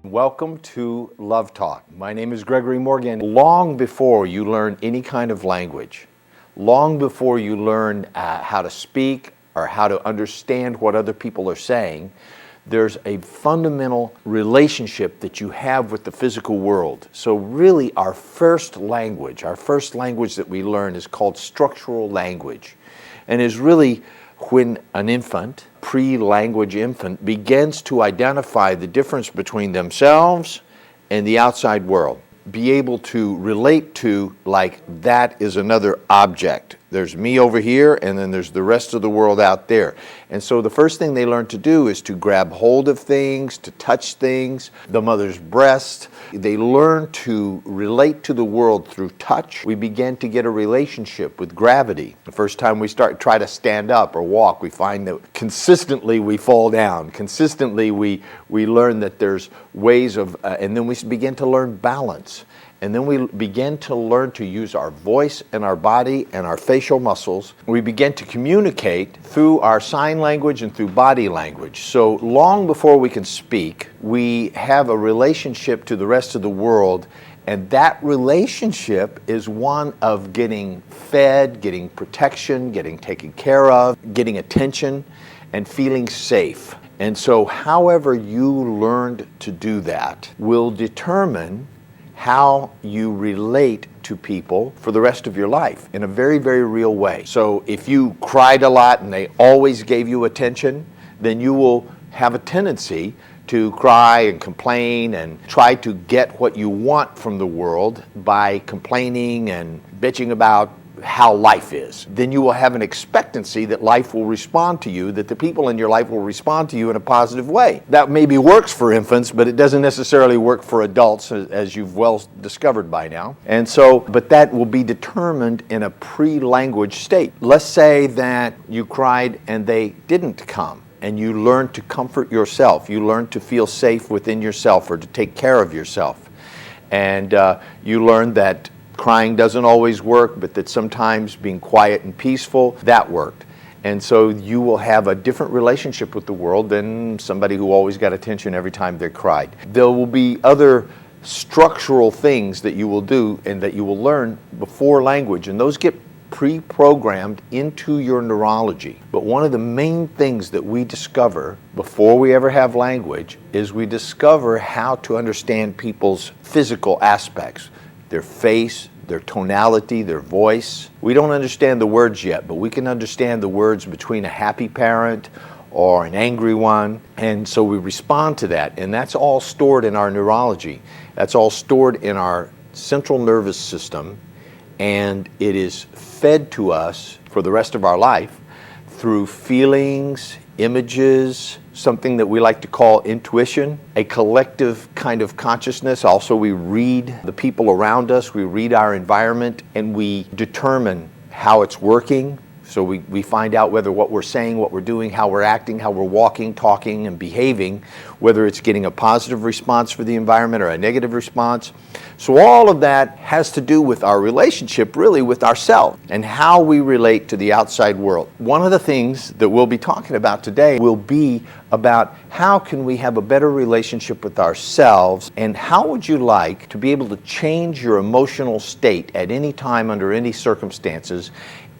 Welcome to Love Talk. My name is Gregory Morgan. Long before you learn any kind of language, long before you learn how to speak or how to understand what other people are saying, there's a fundamental relationship that you have with the physical world. So really our first language that we learn is called structural language, and is really when an infant, pre-language infant, begins to identify the difference between themselves and the outside world. Be able to relate to, like, that is another object. There's me over here, and then there's the rest of the world out there. And so the first thing they learn to do is to grab hold of things, to touch things, the mother's breast. They learn to relate to the world through touch. We begin to get a relationship with gravity. The first time we try to stand up or walk, we find that consistently we fall down. Consistently we learn that there's ways of, and then we begin to learn balance. And then we begin to learn to use our voice and our body and our facial muscles. We begin to communicate through our sign language and through body language. So long before we can speak, we have a relationship to the rest of the world, and that relationship is one of getting fed, getting protection, getting taken care of, getting attention, and feeling safe. And so however you learned to do that will determine how you relate to people for the rest of your life in a very, very real way. So if you cried a lot and they always gave you attention, then you will have a tendency to cry and complain and try to get what you want from the world by complaining and bitching about how life is. Then you will have an expectancy that life will respond to you, that the people in your life will respond to you in a positive way. That maybe works for infants, but it doesn't necessarily work for adults, as you've well discovered by now. And so, but that will be determined in a pre-language state. Let's say that you cried and they didn't come, and you learn to comfort yourself. You learn to feel safe within yourself or to take care of yourself. And you learn that crying doesn't always work, but that sometimes being quiet and peaceful, that worked. And so you will have a different relationship with the world than somebody who always got attention every time they cried. There will be other structural things that you will do and that you will learn before language, and those get pre-programmed into your neurology. But one of the main things that we discover before we ever have language is we discover how to understand people's physical aspects. Their face, their tonality, their voice. We don't understand the words yet, but we can understand the words between a happy parent or an angry one, and so we respond to that, and that's all stored in our neurology. That's all stored in our central nervous system, and it is fed to us for the rest of our life through feelings, images, something that we like to call intuition, a collective kind of consciousness. Also, we read the people around us, we read our environment, and we determine how it's working. So we find out whether what we're saying, what we're doing, how we're acting, how we're walking, talking, and behaving, whether it's getting a positive response for the environment or a negative response. So all of that has to do with our relationship, really, with ourselves and how we relate to the outside world. One of the things that we'll be talking about today will be about how can we have a better relationship with ourselves, and how would you like to be able to change your emotional state at any time under any circumstances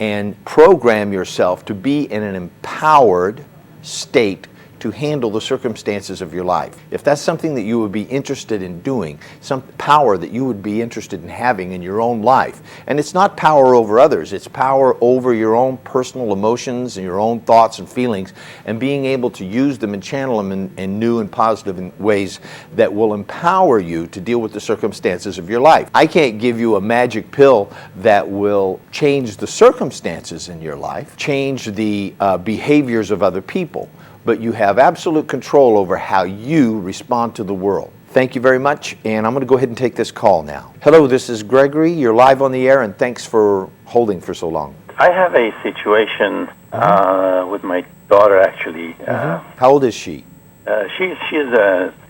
and program yourself to be in an empowered state to handle the circumstances of your life. If that's something that you would be interested in doing, some power that you would be interested in having in your own life, and it's not power over others, it's power over your own personal emotions and your own thoughts and feelings, and being able to use them and channel them in new and positive ways that will empower you to deal with the circumstances of your life. I can't give you a magic pill that will change the circumstances in your life, change the behaviors of other people, but you have absolute control over how you respond to the world. Thank you very much, and I'm going to go ahead and take this call now. Hello, this is Gregory. You're live on the air, and thanks for holding for so long. I have a situation with my daughter, actually. How old is she? She's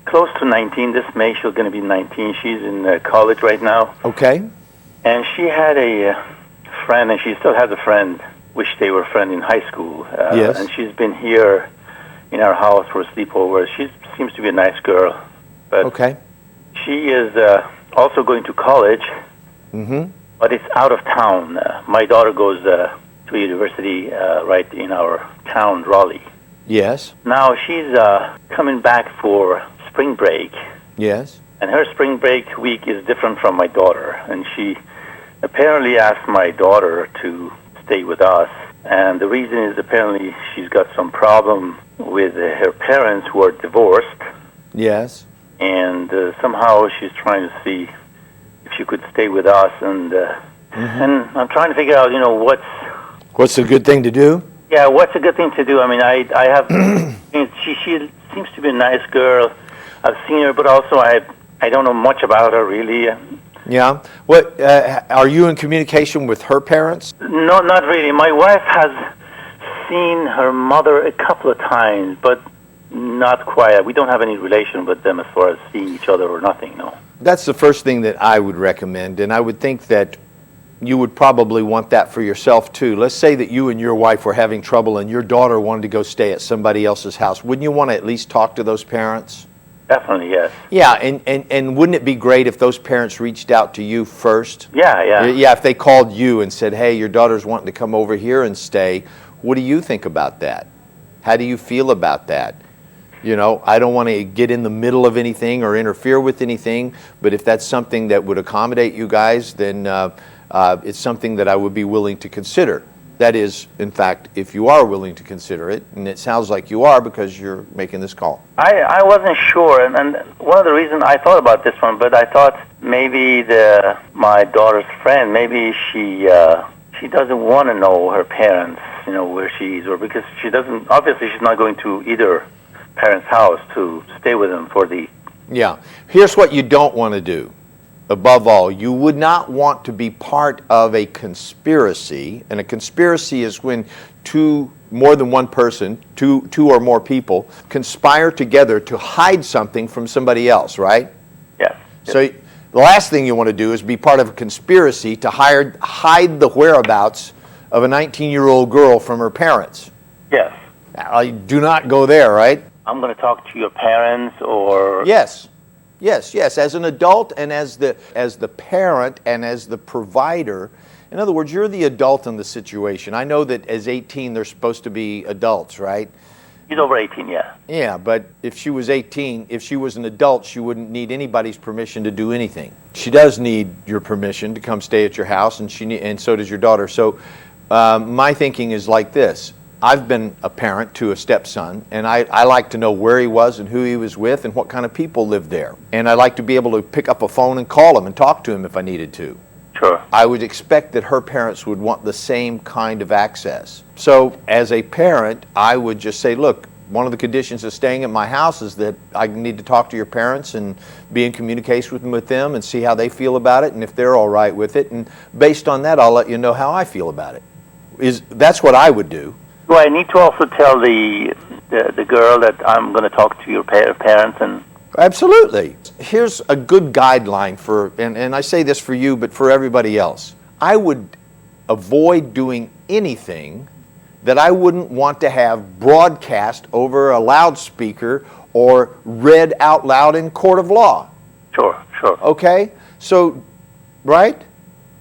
close to 19. This May, she's going to be 19. She's in college right now. Okay. And she had a friend, and she still has a friend, which they were friends in high school. Yes. And she's been here in our house for a sleepover. She seems to be a nice girl. but Okay. she is also going to college, but it's out of town. My daughter goes to university right in our town, Raleigh. Yes. Now she's coming back for spring break, Yes. and her spring break week is different from my daughter. And she apparently asked my daughter to stay with us. And the reason is apparently she's got some problem with her parents who are divorced. Yes. And somehow she's trying to see if she could stay with us. And I'm trying to figure out, What's a good thing to do? yeah, what's a good thing to do? I mean, I have, she seems to be a nice girl. I've seen her, but also I don't know much about her, really. Yeah. What are you in communication with her parents? No, not really. My wife has seen her mother a couple of times, but not quite. We don't have any relation with them as far as seeing each other or nothing, no. That's the first thing that I would recommend, and I would think that you would probably want that for yourself too. Let's say that you and your wife were having trouble and your daughter wanted to go stay at somebody else's house. Wouldn't you want to at least talk to those parents? Definitely, yes. Yeah, and wouldn't it be great if those parents reached out to you first? Yeah. Yeah, if they called you and said, hey, your daughter's wanting to come over here and stay, what do you think about that? How do you feel about that? I don't want to get in the middle of anything or interfere with anything, but if that's something that would accommodate you guys, then it's something that I would be willing to consider. That is, in fact, if you are willing to consider it, and it sounds like you are because you're making this call. I wasn't sure, and one of the reasons I thought about this one, but I thought maybe my daughter's friend, maybe she doesn't want to know her parents, where she is, or because obviously she's not going to either parents' house to stay with them for the... Yeah. Here's what you don't want to do. Above all, you would not want to be part of a conspiracy, and a conspiracy is when more than one person, two or more people, conspire together to hide something from somebody else, right? Yes. So the last thing you want to do is be part of a conspiracy to hide the whereabouts of a 19-year-old girl from her parents. Yes. Do not go there, right? I'm going to talk to your parents, or... Yes. As an adult and as the parent and as the provider. In other words, you're the adult in the situation. I know that as 18, they're supposed to be adults, right? He's over 18, yeah. Yeah, but if she was 18, if she was an adult, she wouldn't need anybody's permission to do anything. She does need your permission to come stay at your house, and so does your daughter. So my thinking is like this. I've been a parent to a stepson, and I like to know where he was and who he was with and what kind of people lived there. And I like to be able to pick up a phone and call him and talk to him if I needed to. Sure. I would expect that her parents would want the same kind of access. So as a parent, I would just say, look, one of the conditions of staying at my house is that I need to talk to your parents and be in communication with them and see how they feel about it and if they're all right with it. And based on that, I'll let you know how I feel about it. That's what I would do. Do I need to also tell the girl that I'm going to talk to your parents? And Absolutely. Here's a good guideline and I say this for you, but for everybody else. I would avoid doing anything that I wouldn't want to have broadcast over a loudspeaker or read out loud in court of law. Sure. Okay? So, right?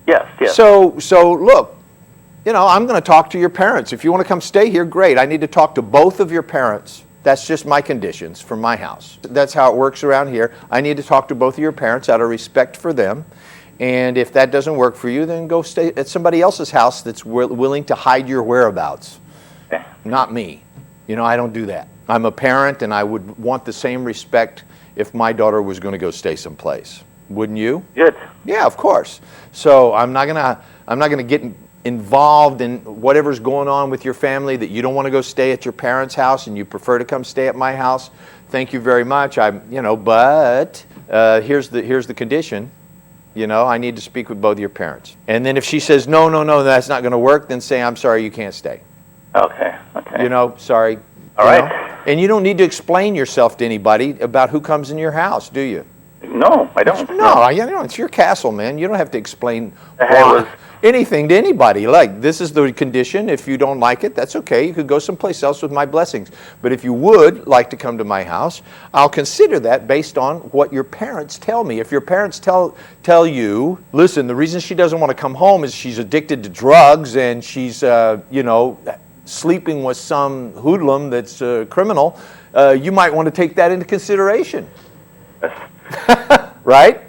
Yes. So look, I'm going to talk to your parents. If you want to come stay here, great. I need to talk to both of your parents. That's just my conditions for my house. That's how it works around here. I need to talk to both of your parents out of respect for them. And if that doesn't work for you, then go stay at somebody else's house that's willing to hide your whereabouts. Okay. Not me. I don't do that. I'm a parent, and I would want the same respect if my daughter was going to go stay someplace. Wouldn't you? Good. Yeah, of course. So I'm not gonna get involved in whatever's going on with your family, that you don't want to go stay at your parents' house and you prefer to come stay at my house. Thank you very much. But here's the condition. I need to speak with both of your parents. And then if she says no, that's not going to work, then say, I'm sorry, you can't stay. Okay. Sorry. All right. And you don't need to explain yourself to anybody about who comes in your house, do you? No, I don't. No, you know, it's your castle, man. You don't have to explain was anything to anybody. Like, this is the condition. If you don't like it, that's okay. You could go someplace else with my blessings. But if you would like to come to my house, I'll consider that based on what your parents tell me. If your parents tell you, listen, the reason she doesn't want to come home is she's addicted to drugs and she's, you know, sleeping with some hoodlum that's a criminal, you might want to take that into consideration. Right?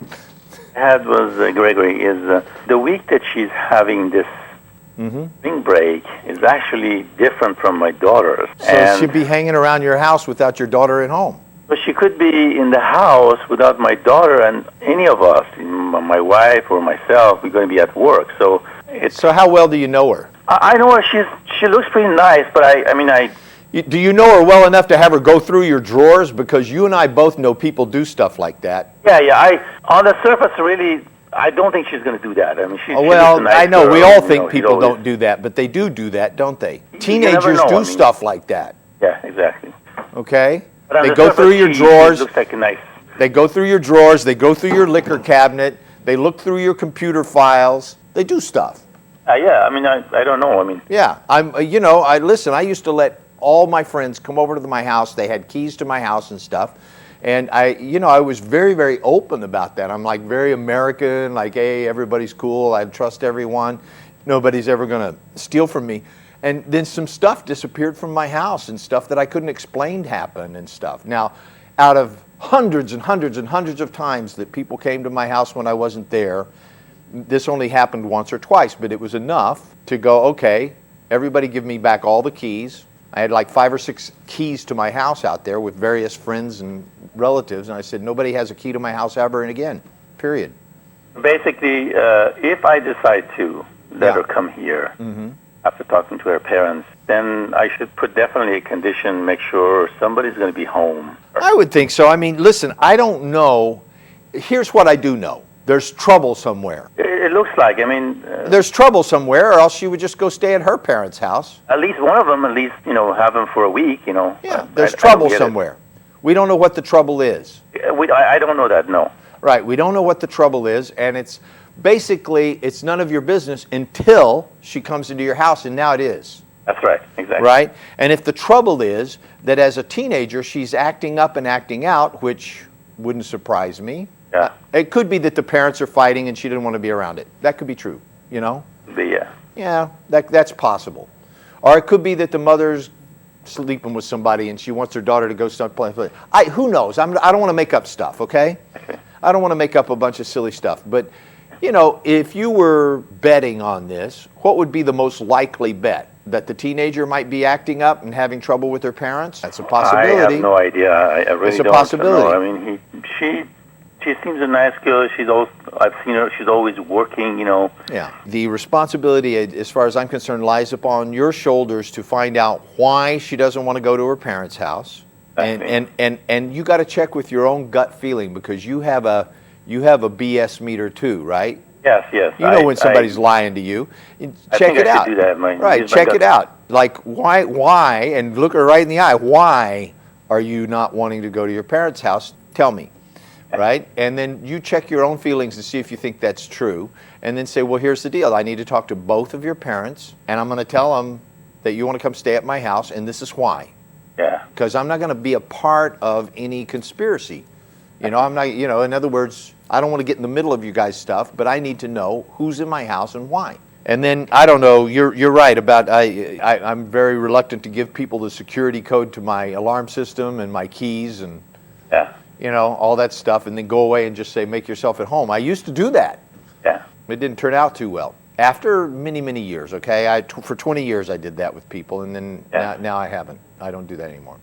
Had was Gregory is the week that she's having this spring break is actually different from my daughter's. So she'd be hanging around your house without your daughter at home. But she could be in the house without my daughter and any of us, my wife or myself. We're going to be at work, so it's. So how well do you know her? I know her. She looks pretty nice, but I mean. Do you know her well enough to have her go through your drawers? Because you and I both know people do stuff like that. Yeah. On the surface, really, I don't think she's going to do that. I mean, she's well, a nice I know girl, we all you think know, people don't do that, but they do that, don't they? You Teenagers never know, do I mean, stuff like that. Yeah, exactly. Okay, But on they the go surface, through your she drawers. looks like a nice. They go through your drawers. They go through your liquor cabinet. They look through your computer files. They do stuff. Yeah, I mean, I don't know. I mean. Yeah, you know, listen. I used to let all my friends come over to my house. They had keys to my house and stuff. And I was very, very open about that. I'm like very American, like, hey, everybody's cool. I trust everyone. Nobody's ever going to steal from me. And then some stuff disappeared from my house and stuff that I couldn't explain happened and stuff. Now, out of hundreds and hundreds and hundreds of times that people came to my house when I wasn't there, this only happened once or twice, but it was enough to go, okay, everybody give me back all the keys. I had like 5 or 6 keys to my house out there with various friends and relatives, and I said, nobody has a key to my house ever and again, period. Basically, if I decide to let her come here after talking to her parents, then I should put definitely a condition, make sure somebody's going to be home. I would think so. I mean, listen, I don't know. Here's what I do know. There's trouble somewhere. It looks like, I mean. There's trouble somewhere, or else she would just go stay at her parents' house. At least one of them, have them for a week, Yeah, there's trouble somewhere. We don't know what the trouble is. I don't know that, no. Right, we don't know what the trouble is, and it's basically, it's none of your business until she comes into your house, and now it is. That's right, exactly. Right? And if the trouble is that as a teenager, she's acting up and acting out, which wouldn't surprise me. Yeah. It could be that the parents are fighting and she didn't want to be around it. That could be true, you know? Yeah. Yeah, that's possible. Or it could be that the mother's sleeping with somebody and she wants her daughter to go someplace. Who knows? I don't want to make up stuff, okay? I don't want to make up a bunch of silly stuff. But, if you were betting on this, what would be the most likely bet? That the teenager might be acting up and having trouble with her parents? That's a possibility. I have no idea. I really it's a don't possibility. know. I mean, she seems a nice girl. I've seen her. She's always working. Yeah. The responsibility, as far as I'm concerned, lies upon your shoulders to find out why she doesn't want to go to her parents' house, and you got to check with your own gut feeling because you have a BS meter too, right? Yes. You know when somebody's lying to you. Check it out. I should do that. Right. Check it out. Like why? And look her right in the eye. Why are you not wanting to go to your parents' house? Tell me. Right? And then you check your own feelings and see if you think that's true. And then say, well, here's the deal. I need to talk to both of your parents, and I'm going to tell them that you want to come stay at my house, and this is why. Yeah. Because I'm not going to be a part of any conspiracy. I'm not, in other words, I don't want to get in the middle of you guys' stuff, but I need to know who's in my house and why. And then, I don't know, you're right about, I'm very reluctant to give people the security code to my alarm system and my keys and... Yeah. All that stuff, and then go away and just say, make yourself at home. I used to do that. Yeah. It didn't turn out too well. After many, many years, okay? For 20 years I did that with people, and then now I haven't. I don't do that anymore.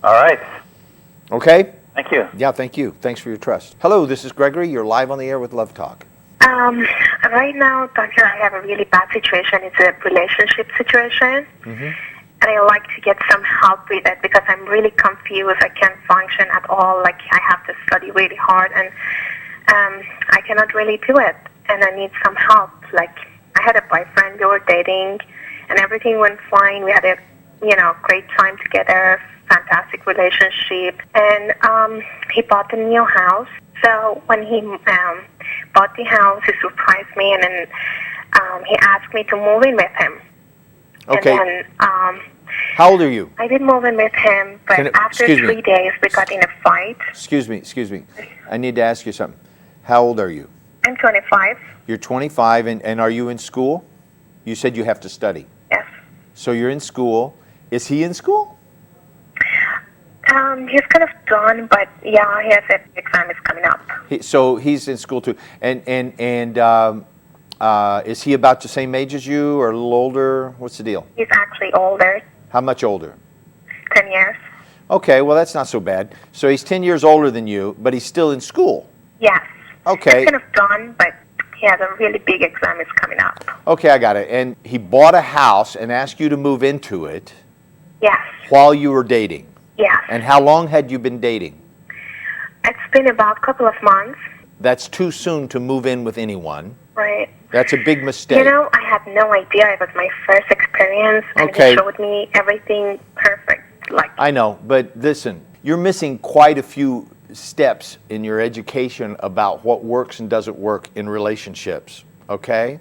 All right. Okay? Thank you. Yeah, thank you. Thanks for your trust. Hello, this is Gregory. You're live on the air with Love Talk. Right now, doctor, I have a really bad situation. It's a relationship situation. Mm-hmm. And I like to get some help with it because I'm really confused. I can't function at all. Like, I have to study really hard, and I cannot really do it. And I need some help. Like, I had a boyfriend, we were dating, and everything went fine. We had a great time together, fantastic relationship. And he bought a new house. So when he bought the house, he surprised me, and then he asked me to move in with him. Okay. And then How old are you? I did move in with him, but after excuse me. 3 days, we got in a fight. Excuse me. I need to ask you something. How old are you? I'm 25. You're 25, and are you in school? You said you have to study. Yes. So you're in school. Is he in school? He's kind of done, but yeah, he has an exam is coming up. So he's in school too. And is he about the same age as you, or a little older? What's the deal? He's actually older, How much older? 10 years. Okay, well that's not so bad. So he's 10 years older than you, but he's still in school. Yes. Okay. He's kind of done, but he has a really big exam is coming up. Okay, I got it. And he bought a house and asked you to move into it Yes. while you were dating. Yes. And how long had you been dating? It's been about a couple of months. That's too soon to move in with anyone. Right. That's a big mistake. I had no idea. It was my first experience, and Okay. he showed me everything perfect. I know, but listen, you're missing quite a few steps in your education about what works and doesn't work in relationships, okay?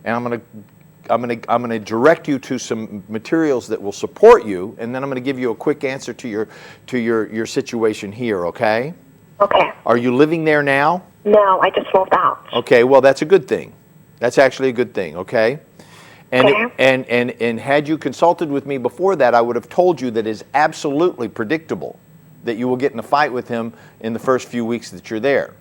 And I'm going to direct you to some materials that will support you, and then I'm going to give you a quick answer to your situation here, okay? Okay. Are you living there now? No, I just moved out. Okay, well that's a good thing. That's actually a good thing, okay? And Okay. and had you consulted with me before that, I would have told you that it is absolutely predictable that you will get in a fight with him in the first few weeks that you're there.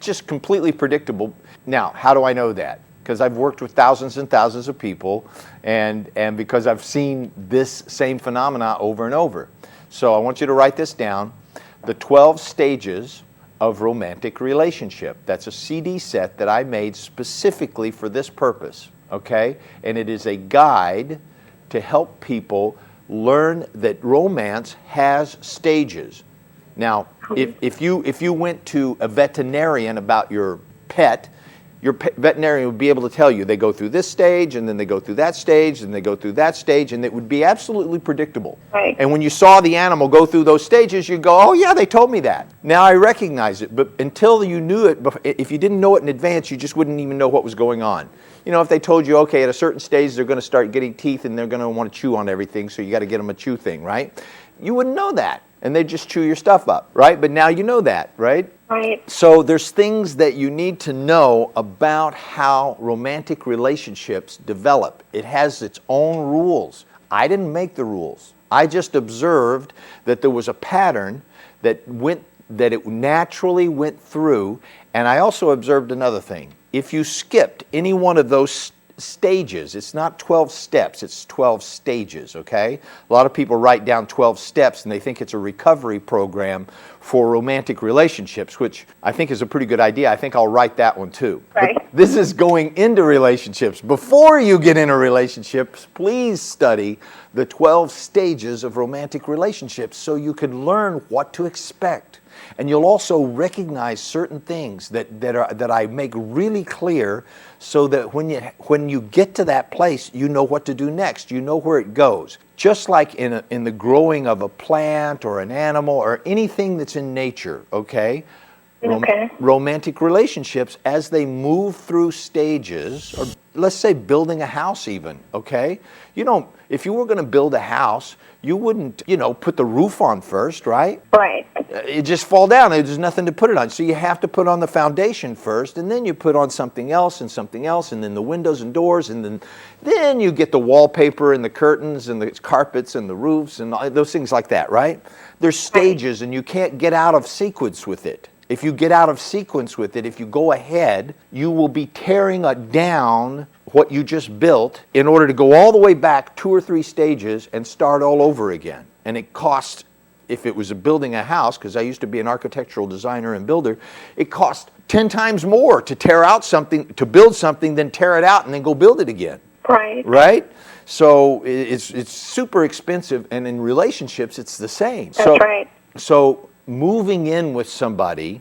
Just completely predictable. Now, how do I know that? Because I've worked with thousands and thousands of people, and because I've seen this same phenomena over and over. So I want you to write this down. The 12 stages of romantic relationship. That's a CD set that I made specifically for this purpose, okay? And it is a guide to help people learn that romance has stages. Now, if you went to a veterinarian about your pet, veterinarian would be able to tell you they go through this stage, and then they go through that stage, and they go through that stage, and it would be absolutely predictable. Right. And when you saw the animal go through those stages, you'd go, oh yeah, they told me that. Now I recognize it, but until you knew it, if you didn't know it in advance, you just wouldn't even know what was going on. If they told you, okay, at a certain stage they're going to start getting teeth and they're going to want to chew on everything, so you got to get them a chew thing, right? You wouldn't know that, and they'd just chew your stuff up, right? But now you know that, right? Right. So there's things that you need to know about how romantic relationships develop. It has its own rules. I didn't make the rules. I just observed that there was a pattern that it naturally went through, and I also observed another thing. If you skipped any one of those stages, it's not 12 steps, it's 12 stages, okay? A lot of people write down 12 steps and they think it's a recovery program for romantic relationships, which I think is a pretty good idea. I think I'll write that one too. Right. But this is going into relationships. Before you get into relationships, please study the 12 stages of romantic relationships so you can learn what to expect. And you'll also recognize certain things that I make really clear, so that when you get to that place, you know what to do next. You know where it goes. Just like in the growing of a plant or an animal or anything that's in nature, okay? Okay. Romantic relationships, as they move through stages, or let's say building a house even, okay? If you were going to build a house, you wouldn't, put the roof on first, right? Right. It just fall down. There's nothing to put it on. So you have to put on the foundation first, and then you put on something else, and then the windows and doors, and then you get the wallpaper and the curtains and the carpets and the roofs and all those things like that, right? There's stages, and you can't get out of sequence with it. If you get out of sequence with it, if you go ahead, you will be tearing down what you just built in order to go all the way back 2 or 3 stages and start all over again. And it costs, if it was building a house, because I used to be an architectural designer and builder, it cost 10 times more to tear out something, to build something, than tear it out and then go build it again. Right. Right? So it's super expensive, and in relationships it's the same. That's right. So moving in with somebody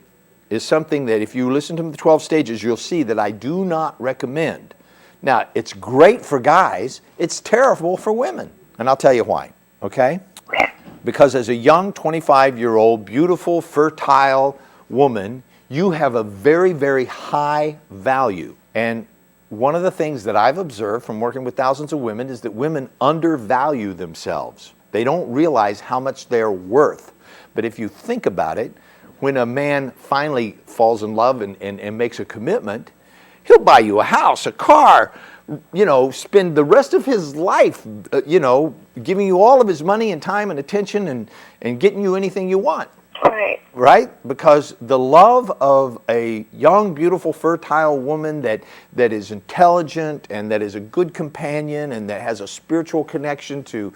is something that, if you listen to the 12 stages, you'll see that I do not recommend. Now, it's great for guys, it's terrible for women. And I'll tell you why, okay? Because as a young 25-year-old, beautiful, fertile woman, you have a very, very high value. And one of the things that I've observed from working with thousands of women is that women undervalue themselves. They don't realize how much they're worth. But if you think about it, when a man finally falls in love and makes a commitment, he'll buy you a house, a car, spend the rest of his life, giving you all of his money and time and attention and getting you anything you want. Right. Right? Because the love of a young, beautiful, fertile woman that is intelligent and that is a good companion and that has a spiritual connection to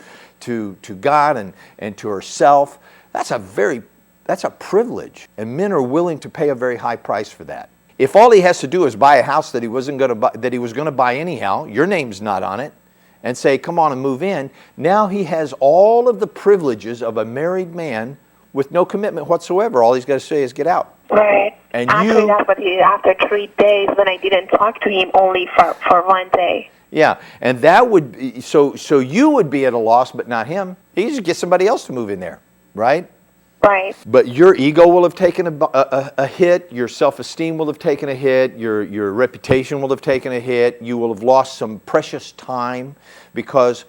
God and to herself, that's a privilege. And men are willing to pay a very high price for that. If all he has to do is buy a house that he was going to buy anyhow, your name's not on it, and say, come on and move in, now he has all of the privileges of a married man with no commitment whatsoever. All he's got to say is get out. Right. And actually, that's what he did after 3 days when I didn't talk to him only for 1 day. Yeah, and that would be, so you would be at a loss, but not him. He just get somebody else to move in there, right? Right. But your ego will have taken a hit, your self-esteem will have taken a hit, your reputation will have taken a hit, you will have lost some precious time, because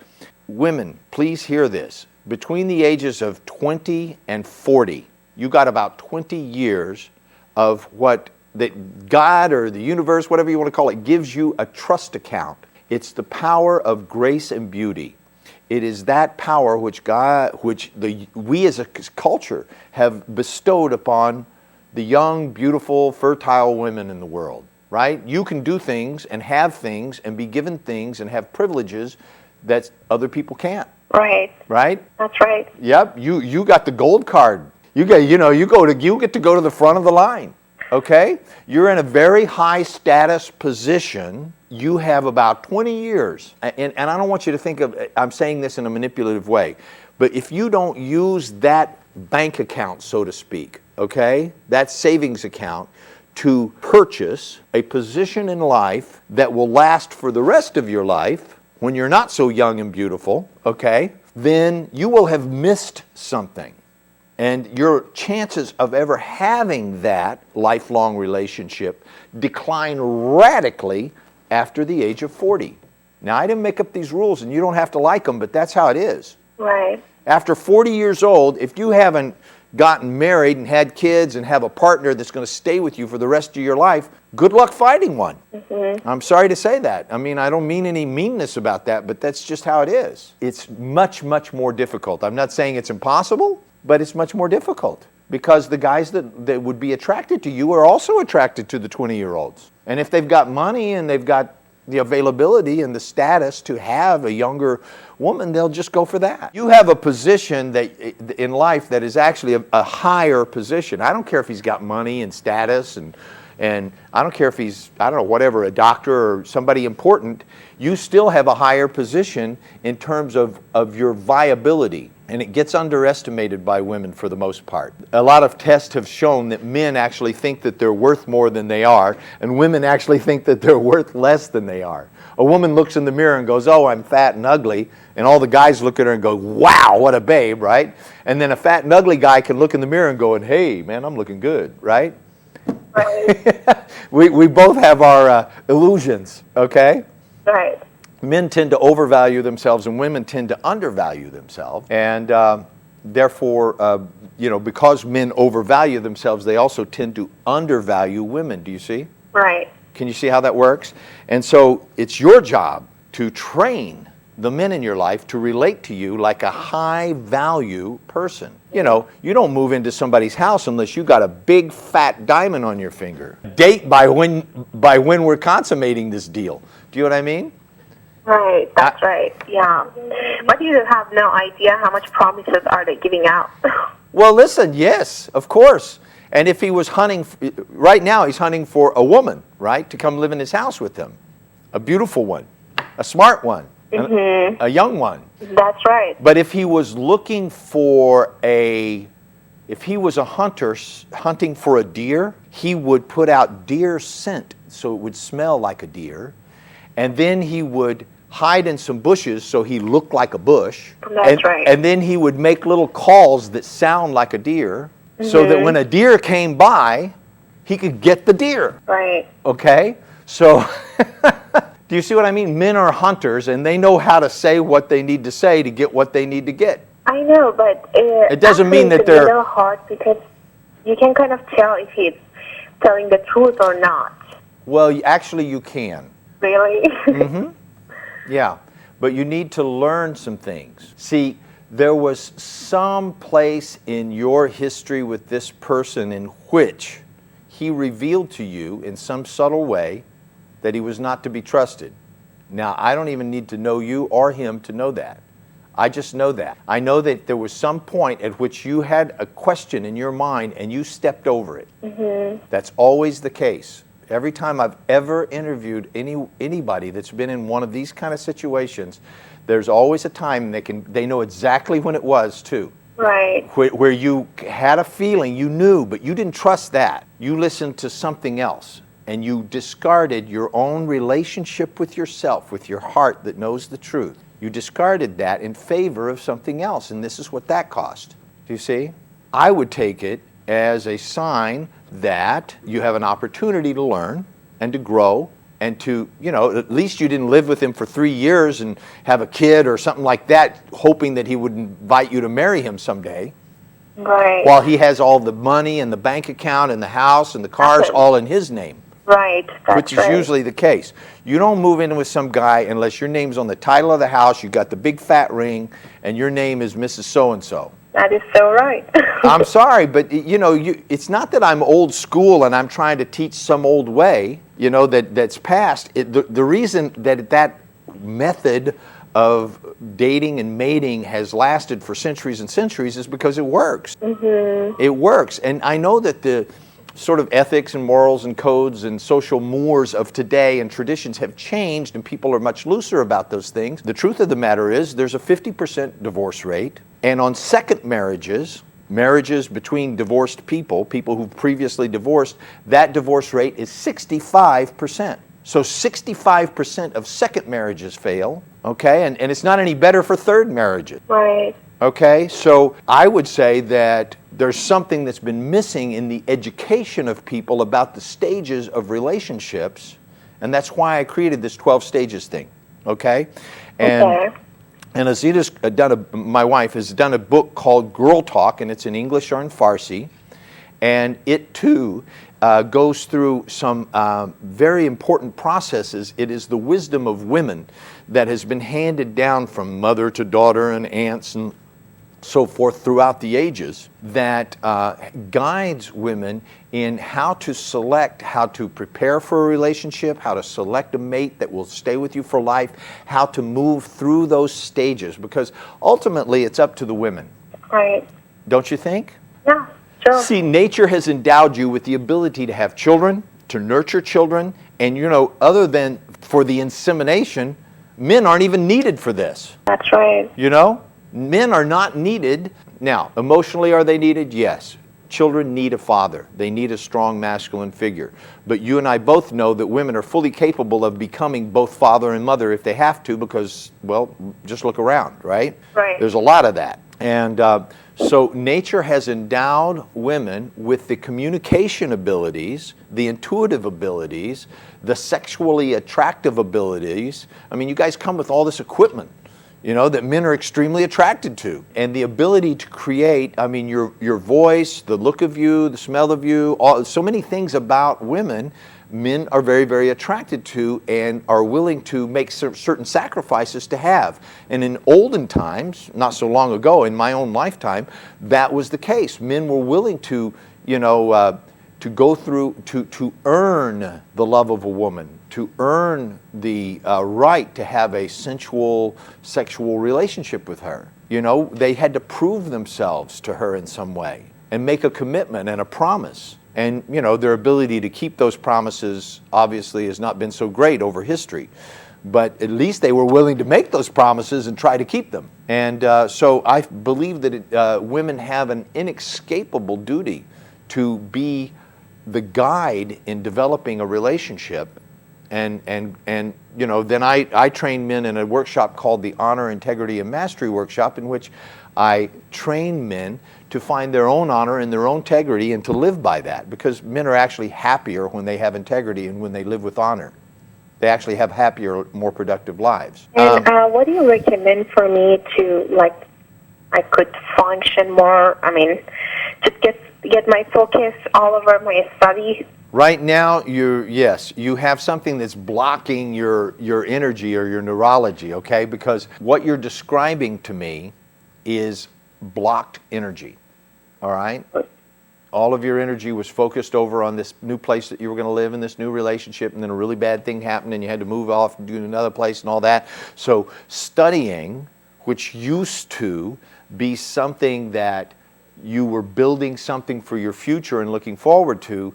women, please hear this, between the ages of 20 and 40, you got about 20 years of what that God or the universe, whatever you want to call it, gives you a trust account. It's the power of grace and beauty. It is that power which we as a culture have bestowed upon the young, beautiful, fertile women in the world, right? You can do things and be given things and have privileges that other people can't. Right. Right? That's right. Yep. You got the gold card. You get to go to the front of the line. Okay? You're in a very high status position. You have about 20 years. And I don't want you to think I'm saying this in a manipulative way, but if you don't use that bank account, so to speak, okay, that savings account to purchase a position in life that will last for the rest of your life, when you're not so young and beautiful, okay, then you will have missed something. And your chances of ever having that lifelong relationship decline radically after the age of 40. Now, I didn't make up these rules, and you don't have to like them, but that's how it is. Right. After 40 years old, if you haven't gotten married and had kids and have a partner that's going to stay with you for the rest of your life, good luck finding one. Mm-hmm. I'm sorry to say that. I mean, I don't mean any meanness about that, but that's just how it is. It's much, much more difficult. I'm not saying it's impossible, but it's much more difficult because the guys that would be attracted to you are also attracted to the 20-year-olds. And if they've got money and they've got the availability and the status to have a younger woman, they'll just go for that. You have a position that in life that is actually a higher position. I don't care if he's got money and status and I don't care if he's, a doctor or somebody important. You still have a higher position in terms of your viability. And it gets underestimated by women for the most part. A lot of tests have shown that men actually think that they're worth more than they are, and women actually think that they're worth less than they are. A woman looks in the mirror and goes, oh, I'm fat and ugly, and all the guys look at her and go, wow, what a babe, right? And then a fat and ugly guy can look in the mirror and go, hey, man, I'm looking good, right? Right. we both have our illusions, okay? Right. Men tend to overvalue themselves and women tend to undervalue themselves. And therefore, because men overvalue themselves, they also tend to undervalue women. Do you see? Right. Can you see how that works? And so it's your job to train the men in your life to relate to you like a high value person. You don't move into somebody's house unless you got a big fat diamond on your finger. Date by when we're consummating this deal. Do you know what I mean? Right, that's right, yeah. But you have no idea how much promises are they giving out. Well, listen, yes, of course. And if he was hunting, right now he's hunting for a woman, right, to come live in his house with him. A beautiful one, a smart one, a young one. That's right. But if he was looking for if he was a hunter hunting for a deer, he would put out deer scent so it would smell like a deer. And then he would hide in some bushes so he looked like a bush. That's right. And then he would make little calls that sound like a deer, so that when a deer came by, he could get the deer. Right. Okay? So, do you see what I mean? Men are hunters, and they know how to say what they need to say to get what they need to get. I know, but It doesn't mean that it's they're... a little hard because you can kind of tell if he's telling the truth or not. Well, actually, you can. Really? Yeah, but you need to learn some things. See, there was some place in your history with this person in which he revealed to you in some subtle way that he was not to be trusted. Now, I don't even need to know you or him to know that. I just know that. I know that there was some point at which you had a question in your mind and you stepped over it. That's always the case. Every time I've ever interviewed anybody that's been in one of these kind of situations, there's always a time they know exactly when it was too. Right. Where you had a feeling, you knew, but you didn't trust that. You listened to something else, and you discarded your own relationship with yourself, with your heart that knows the truth. You discarded that in favor of something else, and this is what that cost. Do you see? I would take it as a sign that you have an opportunity to learn and to grow and to, at least you didn't live with him for 3 years and have a kid or something like that, hoping that he would invite you to marry him someday. Right. While he has all the money and the bank account and the house and the cars all in his name. Right. That's which is right. usually the case. You don't move in with some guy unless your name's on the title of the house, you got the big fat ring, and your name is Mrs. So-and-so. That is so right. I'm sorry, but it's not that I'm old school and I'm trying to teach some old way, that's past. The reason that method of dating and mating has lasted for centuries and centuries is because it works. It works. And I know that the sort of ethics and morals and codes and social mores of today and traditions have changed and people are much looser about those things. The truth of the matter is there's a 50% divorce rate, and on second marriages between divorced people who've previously divorced, that divorce rate is 65%. So 65% of second marriages fail, okay? And it's not any better for third marriages. Right. Okay, so I would say that there's something that's been missing in the education of people about the stages of relationships, and that's why I created this 12 stages thing, okay? And Azita's my wife has done a book called Girl Talk, and it's in English or in Farsi, and it too goes through some very important processes. It is the wisdom of women that has been handed down from mother to daughter and aunts and so forth throughout the ages that guides women in how to select, how to prepare for a relationship, how to select a mate that will stay with you for life, how to move through those stages, because ultimately it's up to the women. Right. Don't you think? Yeah, sure. See, nature has endowed you with the ability to have children, to nurture children, and other than for the insemination, men aren't even needed for this. That's right. Men are not needed. Now, emotionally are they needed? Yes. Children need a father. They need a strong masculine figure. But you and I both know that women are fully capable of becoming both father and mother if they have to because, well, just look around, right? Right. There's a lot of that. And so nature has endowed women with the communication abilities, the intuitive abilities, the sexually attractive abilities. I mean, you guys come with all this equipment, that men are extremely attracted to. And the ability to create, I mean, your voice, the look of you, the smell of you, so many things about women, men are very, very attracted to and are willing to make certain sacrifices to have. And in olden times, not so long ago, in my own lifetime, that was the case. Men were willing to, to go through, to earn the love of a woman, to earn the right to have a sensual, sexual relationship with her. They had to prove themselves to her in some way and make a commitment and a promise. And, their ability to keep those promises obviously has not been so great over history. But at least they were willing to make those promises and try to keep them. And so I believe that women have an inescapable duty to be the guide in developing a relationship and you know, then I train men in a workshop called the Honor, Integrity, and Mastery Workshop, in which I train men to find their own honor and their own integrity and to live by that, because men are actually happier when they have integrity and when they live with honor. They actually have happier, more productive lives. And what do you recommend for me to, like, I could function more, I mean, to get my focus all over my study? Right now, you have something that's blocking your energy or your neurology, okay? Because what you're describing to me is blocked energy, all right? All of your energy was focused over on this new place that you were going to live in, this new relationship, and then a really bad thing happened and you had to move off and do another place and all that. So studying, which used to be something that you were building something for your future and looking forward to,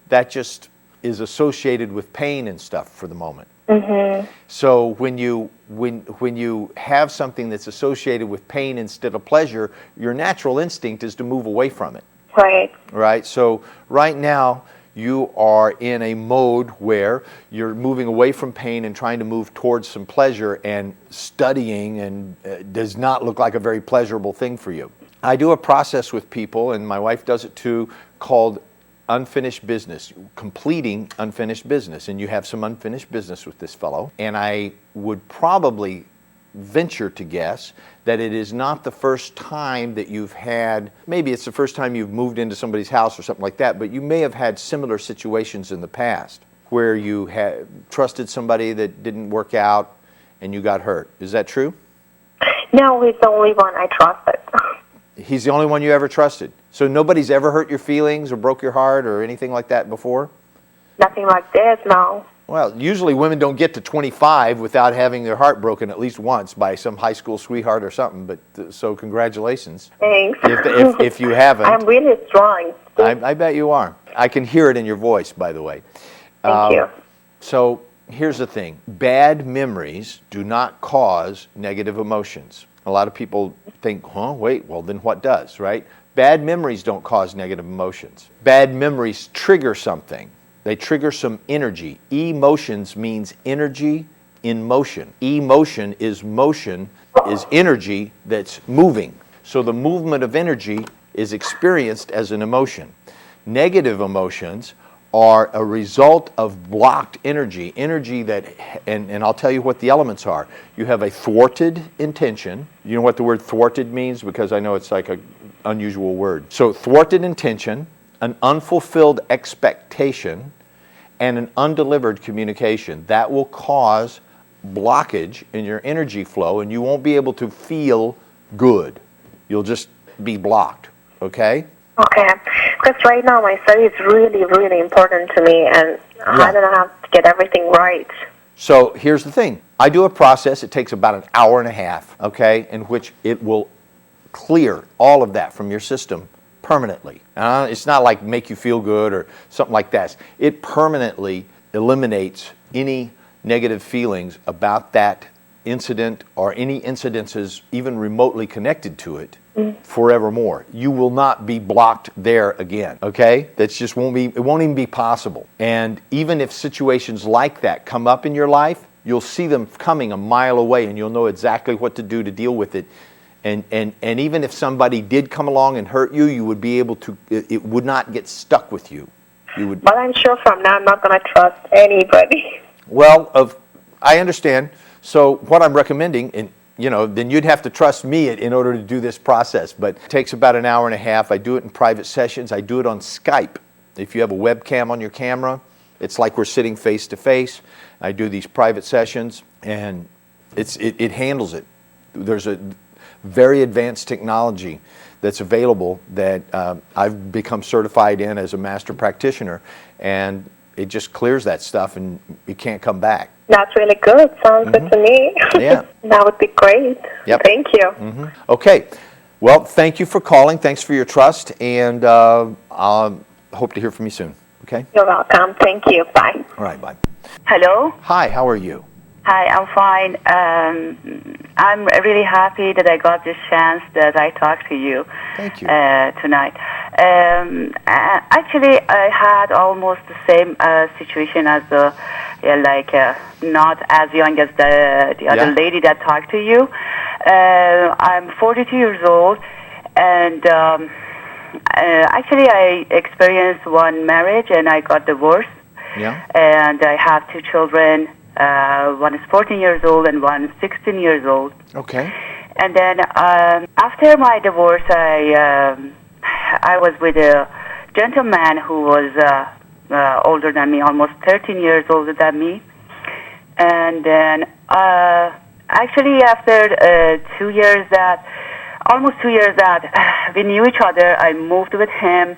that just is associated with pain and stuff for the moment. Mm-hmm. So when you have something that's associated with pain instead of pleasure, your natural instinct is to move away from it. Right. Right. So right now you are in a mode where you're moving away from pain and trying to move towards some pleasure, and studying and does not look like a very pleasurable thing for you. I do a process with people, and my wife does it too, called unfinished business, completing unfinished business. And you have some unfinished business with this fellow. And I would probably venture to guess that it is not the first time that you've had, maybe it's the first time you've moved into somebody's house or something like that, but you may have had similar situations in the past where you had trusted somebody that didn't work out and you got hurt. Is that true? No, he's the only one I trusted. He's the only one you ever trusted. So nobody's ever hurt your feelings or broke your heart or anything like that before? Nothing like this, no. Well, usually women don't get to 25 without having their heart broken at least once by some high school sweetheart or something. But so congratulations. Thanks. If you haven't. I'm really strong. I bet you are. I can hear it in your voice, by the way. Thank you. So here's the thing. Bad memories do not cause negative emotions. A lot of people think, wait, well then what does, right? Bad memories don't cause negative emotions. Bad memories trigger something. They trigger some energy. Emotions means energy in motion. Emotion is energy that's moving. So the movement of energy is experienced as an emotion. Negative emotions are a result of blocked energy that, and I'll tell you what the elements are. You have a thwarted intention. You know what the word thwarted means? Because I know it's like an unusual word. So thwarted intention, an unfulfilled expectation, and an undelivered communication. That will cause blockage in your energy flow, and you won't be able to feel good. You'll just be blocked, okay? Okay, because right now my study is really, really important to me, and I don't have to get everything right. So here's the thing. I do a process. It takes about an hour and a half, okay, in which it will clear all of that from your system permanently. It's not like make you feel good or something like that. It permanently eliminates any negative feelings about that incident or any incidences even remotely connected to it forevermore. You will not be blocked there again, okay? That's just won't even be possible. And even if situations like that come up in your life, you'll see them coming a mile away and you'll know exactly what to do to deal with it. And even if somebody did come along and hurt you, you would be able to, it would not get stuck with you. But I'm sure from now I'm not going to trust anybody. Well, I understand. So what I'm recommending, and then you'd have to trust me in order to do this process, but it takes about an hour and a half. I do it in private sessions. I do it on Skype. If you have a webcam on your camera, it's like we're sitting face to face. I do these private sessions, and it handles it. There's a very advanced technology that's available that I've become certified in as a master practitioner, and it just clears that stuff and you can't come back. That's really good. Sounds good to me. Yeah. That would be great. Yep. Thank you. Okay. Well, thank you for calling. Thanks for your trust, and I'll hope to hear from you soon. Okay? You're welcome. Thank you. Bye. All right, bye. Hello. Hi, how are you? Hi, I'm fine. I'm really happy that I got this chance that I talked to you. Thank you. Tonight. Actually, I had almost the same situation as the not as young as the other lady that talked to you. I'm 42 years old, and actually I experienced one marriage and I got divorced. Yeah. And I have two children. One is 14 years old and one is 16 years old. Okay. And then after my divorce, I was with a gentleman who was older than me, almost 13 years older than me. And then actually after 2 years almost 2 years that we knew each other, I moved with him.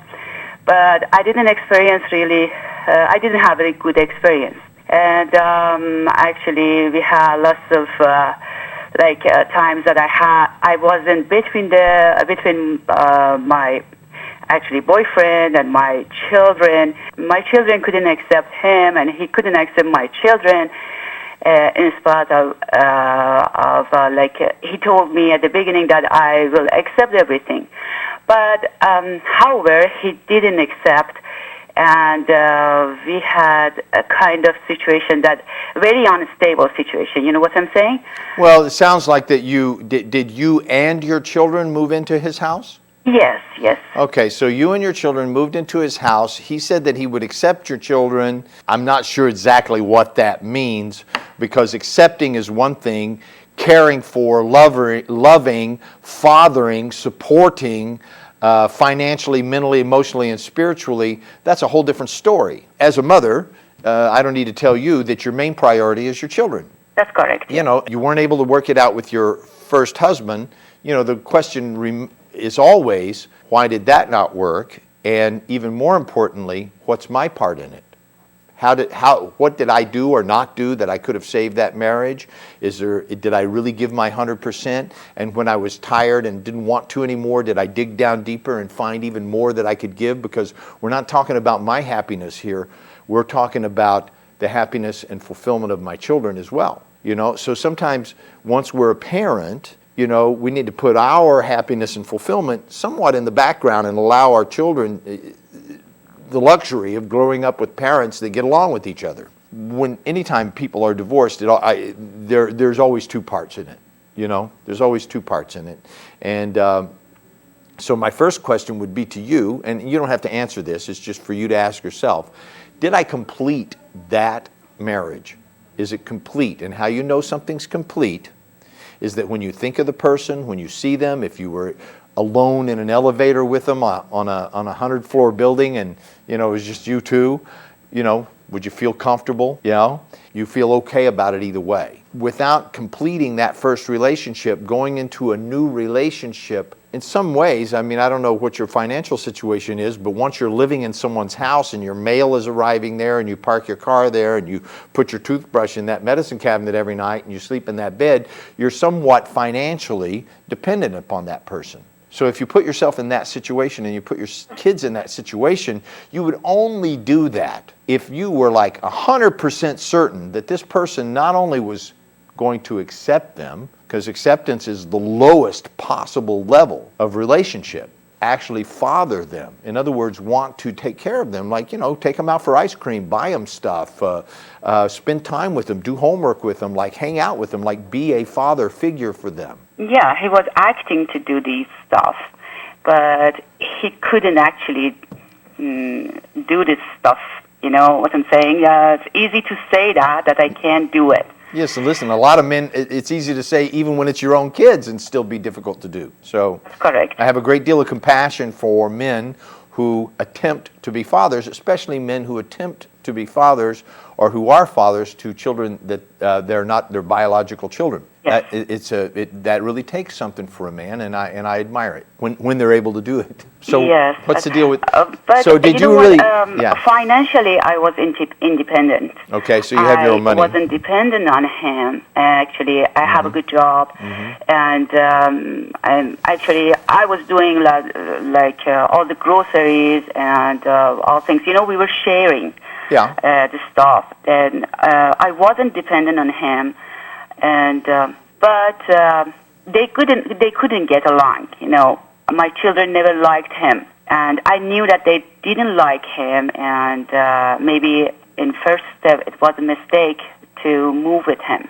But I didn't experience really, I didn't have a good experience. And actually we had lots of times that I was in between my actually boyfriend and my children. My children couldn't accept him, and he couldn't accept my children. In spite of he told me at the beginning that I will accept everything, but however he didn't accept. And we had a kind of situation that very unstable situation. You know what I'm saying? Well, it sounds like that did you and your children move into his house? Yes, yes. Okay, so you and your children moved into his house. He said that he would accept your children. I'm not sure exactly what that means, because accepting is one thing, caring for, loving, fathering, supporting, financially, mentally, emotionally, and spiritually, that's a whole different story. As a mother, I don't need to tell you that your main priority is your children. That's correct. You know, you weren't able to work it out with your first husband. You know, the question is always, why did that not work? And even more importantly, what's my part in it? What did I do or not do that I could have saved that marriage? Did I really give my 100%? And when I was tired and didn't want to anymore, did I dig down deeper and find even more that I could give? Because we're not talking about my happiness here. We're talking about the happiness and fulfillment of my children as well. You know, so sometimes once we're a parent, you know, we need to put our happiness and fulfillment somewhat in the background and allow our children the luxury of growing up with parents that get along with each other. Anytime people are divorced, there's always two parts in it. You know, there's always two parts in it. And so my first question would be to you, and you don't have to answer this, it's just for you to ask yourself, did I complete that marriage? Is it complete? And how you know something's complete is that when you think of the person, when you see them, if you were alone in an elevator with them on a 100-floor building, and you know it was just you two, you know, would you feel comfortable? You know, you feel okay about it either way. Without completing that first relationship, going into a new relationship, in some ways, I mean, I don't know what your financial situation is, but once you're living in someone's house and your mail is arriving there and you park your car there and you put your toothbrush in that medicine cabinet every night and you sleep in that bed, you're somewhat financially dependent upon that person. So if you put yourself in that situation and you put your kids in that situation, you would only do that if you were like 100% certain that this person not only was going to accept them, because acceptance is the lowest possible level of relationship, actually father them. In other words, want to take care of them, like, you know, take them out for ice cream, buy them stuff, spend time with them, do homework with them, like hang out with them, like be a father figure for them. Yeah, he was acting to do these stuff, but he couldn't actually do this stuff. You know what I'm saying? It's easy to say that I can't do it. Yes, and listen, a lot of men, it's easy to say even when it's your own kids and still be difficult to do. So that's correct. I have a great deal of compassion for men who attempt to be fathers, especially men who attempt to be fathers or who are fathers to children that they're not their biological children. Yes. That really takes something for a man, and I admire it when they're able to do it. So yes, what's the deal with? But so did you really? Yeah. Financially, I was independent. Okay, so you have your own money. I wasn't dependent on him. Actually, I have a good job, and I was doing all the groceries and all things. You know, we were sharing. Yeah. The stuff, and I wasn't dependent on him, and but they couldn't get along. You know, my children never liked him, and I knew that they didn't like him, and maybe in first step, it was a mistake to move with him.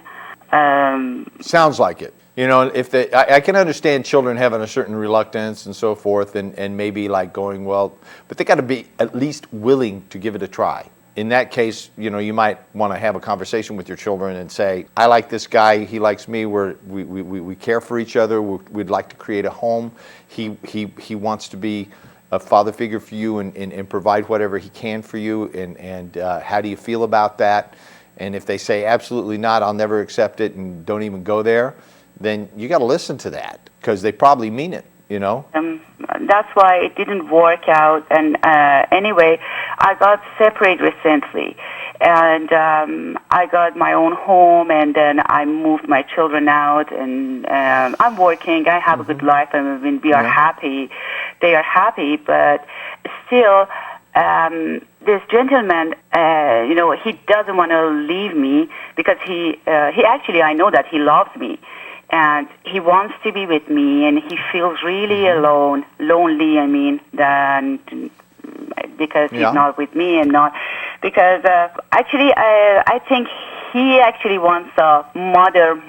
Sounds like it. You know, if they, I can understand children having a certain reluctance and so forth, and maybe like going, well, but they got to be at least willing to give it a try. In that case, you know, you might want to have a conversation with your children and say, I like this guy, he likes me, we care for each other, we'd like to create a home. He wants to be a father figure for you and provide whatever he can for you, and how do you feel about that? And if they say, absolutely not, I'll never accept it, and don't even go there, then you got to listen to that, because they probably mean it, you know? That's why it didn't work out. And anyway, I got separated recently. And I got my own home, and then I moved my children out, and I'm working. I have a good life, and I mean, we are happy. They are happy, but still, this gentleman, you know, he doesn't want to leave me, because he actually, I know that he loves me, and he wants to be with me, and he feels really lonely, I mean, because he's not with me, and not, because actually, I think he actually wants a mother,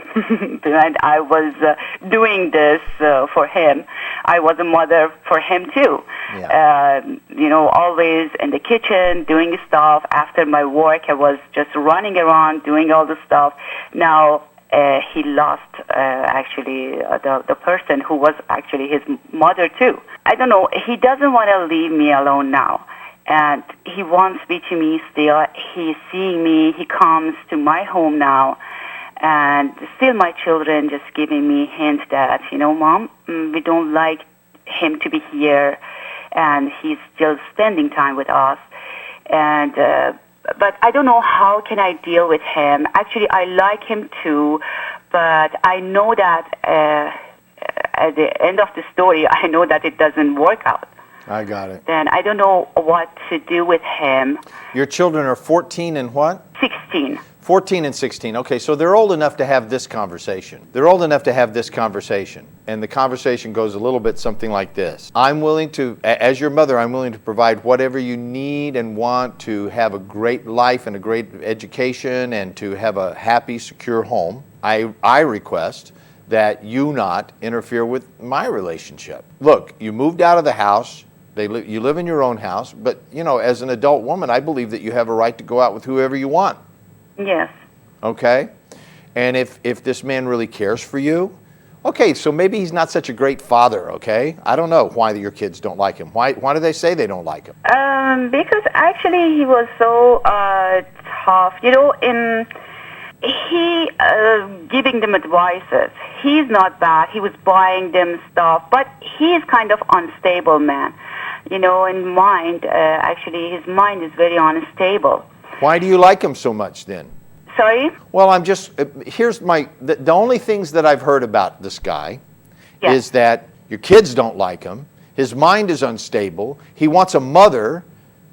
and I was doing this for him. I was a mother for him too. You know, always in the kitchen doing stuff. After my work, I was just running around doing all the stuff. Now he lost actually the person who was actually his mother too. I don't know. He doesn't want to leave me alone now. And he wants me to me still. He's seeing me. He comes to my home now. And still my children just giving me hints that, you know, Mom, we don't like him to be here. And he's still spending time with us. And but I don't know how can I deal with him. Actually, I like him too. But I know that at the end of the story, I know that it doesn't work out. I got it. Then I don't know what to do with him. Your children are 14 and what? 16. 14 and 16. Okay, so they're old enough to have this conversation. They're old enough to have this conversation. And the conversation goes a little bit something like this. I'm willing to, as your mother, I'm willing to provide whatever you need and want to have a great life and a great education and to have a happy, secure home. I request that you not interfere with my relationship. Look, you moved out of the house. You live in your own house, but, you know, as an adult woman, I believe that you have a right to go out with whoever you want. Yes. Okay? And if this man really cares for you, okay, so maybe he's not such a great father, okay? I don't know why your kids don't like him. Why do they say they don't like him? Because actually he was so tough. You know, he giving them advices. He's not bad. He was buying them stuff, but he's kind of unstable man. You know, in mind, actually, his mind is very unstable. Why do you like him so much then? Sorry? Well, here's the only things that I've heard about this guy is that your kids don't like him, his mind is unstable, he wants a mother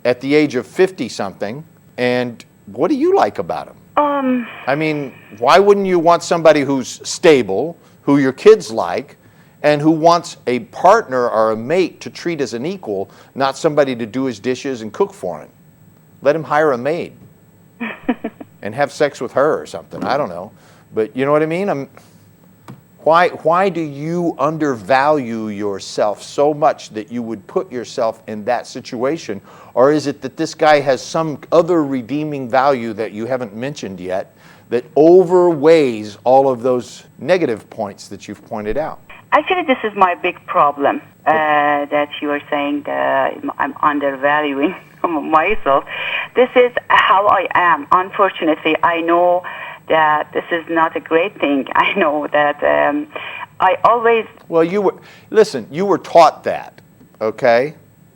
at the age of 50-something, and what do you like about him? I mean, why wouldn't you want somebody who's stable, who your kids like, and who wants a partner or a mate to treat as an equal, not somebody to do his dishes and cook for him? Let him hire a maid and have sex with her or something. I don't know. But you know what I mean? Why do you undervalue yourself so much that you would put yourself in that situation? Or is it that this guy has some other redeeming value that you haven't mentioned yet that overweighs all of those negative points that you've pointed out? Actually, this is my big problem, that you are saying that I'm undervaluing myself. This is how I am. Unfortunately, I know that this is not a great thing. I know that I always... Well, you were taught that, okay?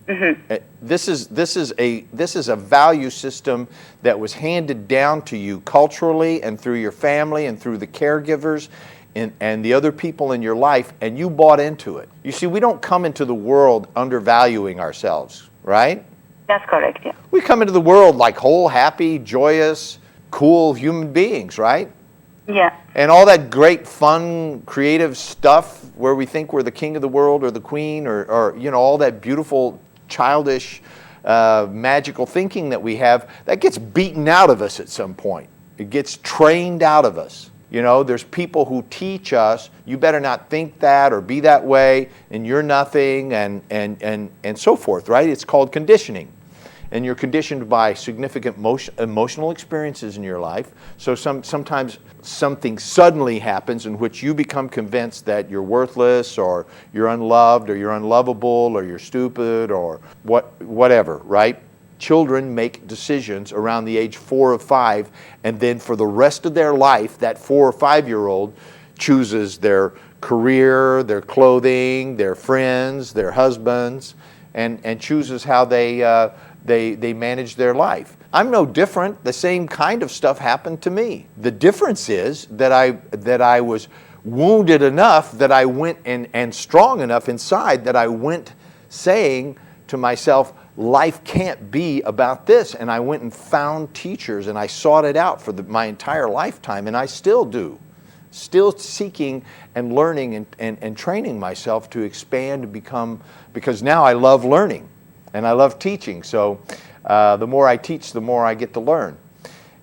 Mm-hmm. This is a value system that was handed down to you culturally and through your family and through the caregivers and the other people in your life, and you bought into it. You see, we don't come into the world undervaluing ourselves, right? That's correct, yeah. We come into the world like whole, happy, joyous, cool human beings, right? Yeah. And all that great, fun, creative stuff where we think we're the king of the world or the queen or you know, all that beautiful, childish magical thinking that we have, that gets beaten out of us at some point. It gets trained out of us. You know, there's people who teach us, you better not think that or be that way, and you're nothing, and so forth, right? It's called conditioning. And you're conditioned by significant emotional experiences in your life. So sometimes something suddenly happens in which you become convinced that you're worthless, or you're unloved, or you're unlovable, or you're stupid, or whatever, right? Children make decisions around the age 4 or 5, and then for the rest of their life, that 4 or 5-year-old chooses their career, their clothing, their friends, their husbands, and chooses how they manage their life. I'm no different. The same kind of stuff happened to me. The difference is that I was wounded enough that I went and strong enough inside that I went saying to myself, life can't be about this. And I went and found teachers, and I sought it out for my entire lifetime, and I still do. Still seeking and learning and training myself to expand and become, because now I love learning and I love teaching. So the more I teach, the more I get to learn.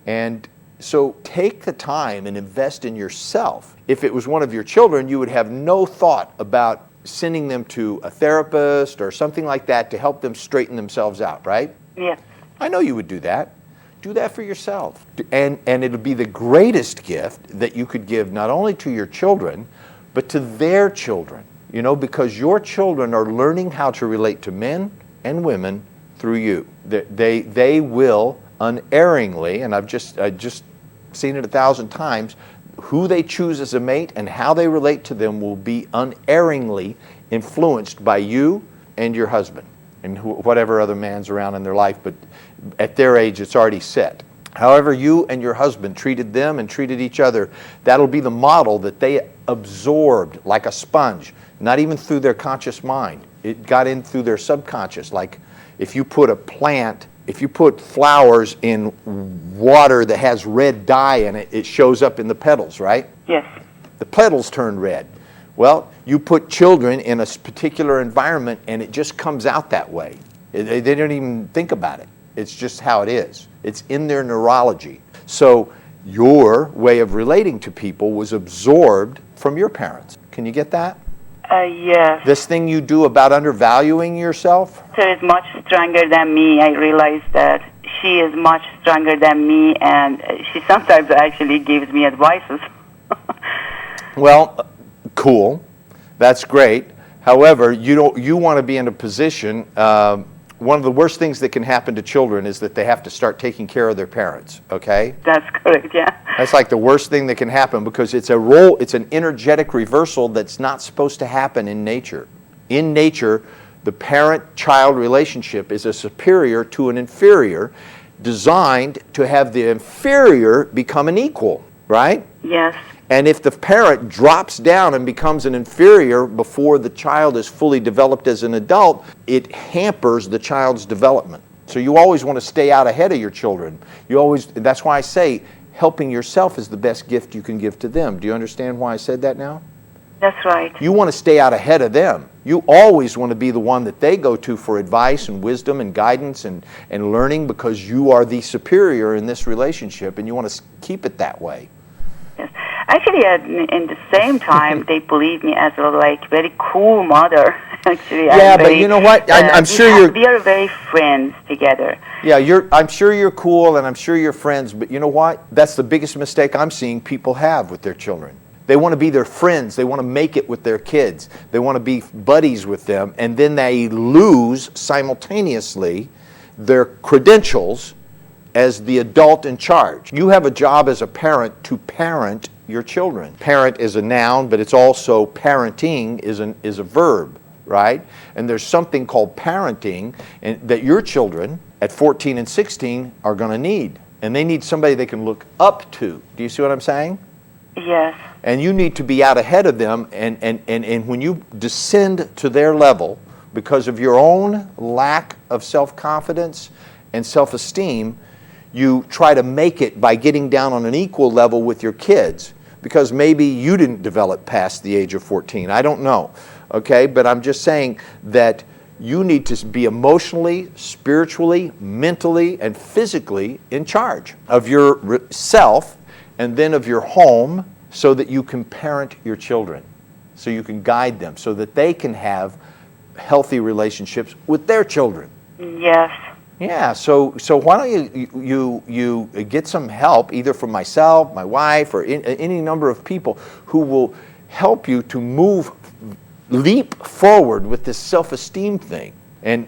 And so take the time and invest in yourself. If it was one of your children, you would have no thought about sending them to a therapist or something like that to help them straighten themselves out, right? Yeah. I know you would do that. Do that for yourself. And it'll be the greatest gift that you could give not only to your children, but to their children. You know, because your children are learning how to relate to men and women through you. They will unerringly, and I've just seen it 1,000 times, who they choose as a mate and how they relate to them will be unerringly influenced by you and your husband and whatever other man's around in their life, but at their age it's already set. However you and your husband treated them and treated each other, that'll be the model that they absorbed like a sponge, not even through their conscious mind. It got in through their subconscious. Like if you put flowers in water that has red dye in it, it shows up in the petals, right? Yes. The petals turn red. Well, you put children in a particular environment and it just comes out that way. They don't even think about it. It's just how it is. It's in their neurology. So your way of relating to people was absorbed from your parents. Can you get that? Yes. This thing you do about undervaluing yourself? She is much stronger than me. I realize that she is much stronger than me, and she sometimes actually gives me advices. Well, cool. That's great. However, you want to be in a position. One of the worst things that can happen to children is that they have to start taking care of their parents. Okay? That's correct. Yeah. That's like the worst thing that can happen because it's an energetic reversal that's not supposed to happen in nature. In nature, the parent-child relationship is a superior to an inferior, designed to have the inferior become an equal, right? Yes. And if the parent drops down and becomes an inferior before the child is fully developed as an adult, it hampers the child's development. So you always want to stay out ahead of your children. That's why I say helping yourself is the best gift you can give to them. Do you understand why I said that now? That's right. You want to stay out ahead of them. You always want to be the one that they go to for advice and wisdom and guidance and learning, because you are the superior in this relationship and you want to keep it that way. Yes. Actually, in the same time, they believe me as a very cool mother. Actually, yeah, but you know what? I'm sure we are very friends together. Yeah, I'm sure you're cool, and I'm sure you're friends. But you know what? That's the biggest mistake I'm seeing people have with their children. They want to be their friends. They want to make it with their kids. They want to be buddies with them, and then they lose simultaneously their credentials as the adult in charge. You have a job as a parent to parent your children. Parent is a noun, but it's also parenting is a verb, right? And there's something called parenting that your children at 14 and 16 are going to need. And they need somebody they can look up to. Do you see what I'm saying? Yes. And you need to be out ahead of them, and when you descend to their level because of your own lack of self-confidence and self-esteem, you try to make it by getting down on an equal level with your kids, because maybe you didn't develop past the age of 14. I don't know, okay? But I'm just saying that You need to be emotionally, spiritually, mentally, and physically in charge of yourself and then of your home so that you can parent your children, so you can guide them, so that they can have healthy relationships with their children. Yes. Yeah, so why don't you get some help either from myself, my wife, or any number of people who will help you to leap forward with this self-esteem thing. And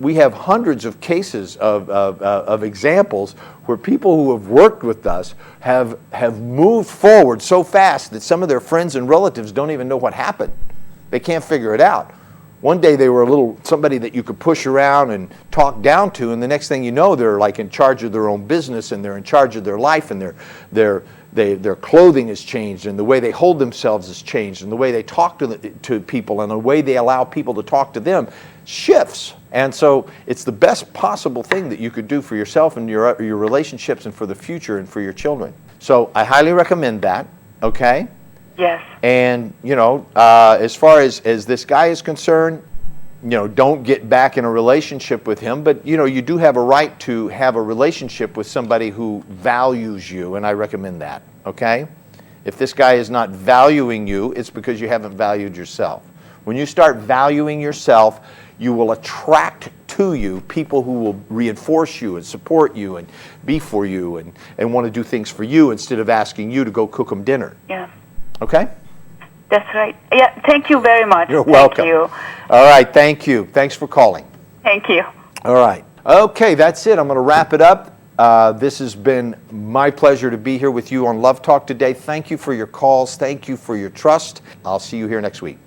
we have hundreds of cases of examples where people who have worked with us have moved forward so fast that some of their friends and relatives don't even know what happened. They can't figure it out. One day they were somebody that you could push around and talk down to, and the next thing you know, they're like in charge of their own business, and they're in charge of their life, and their clothing has changed, and the way they hold themselves has changed, and the way they talk to people, and the way they allow people to talk to them shifts. And so it's the best possible thing that you could do for yourself and your relationships and for the future and for your children. So I highly recommend that, okay? Yes. And, as far as this guy is concerned, don't get back in a relationship with him, but, you do have a right to have a relationship with somebody who values you, and I recommend that, okay? If this guy is not valuing you, it's because you haven't valued yourself. When you start valuing yourself, you will attract to you people who will reinforce you and support you and be for you and want to do things for you instead of asking you to go cook them dinner. Yeah. Okay? That's right. Yeah, thank you very much. You're welcome. Thank you. All right, thank you. Thanks for calling. Thank you. All right. Okay, that's it. I'm going to wrap it up. This has been my pleasure to be here with you on Love Talk today. Thank you for your calls. Thank you for your trust. I'll see you here next week.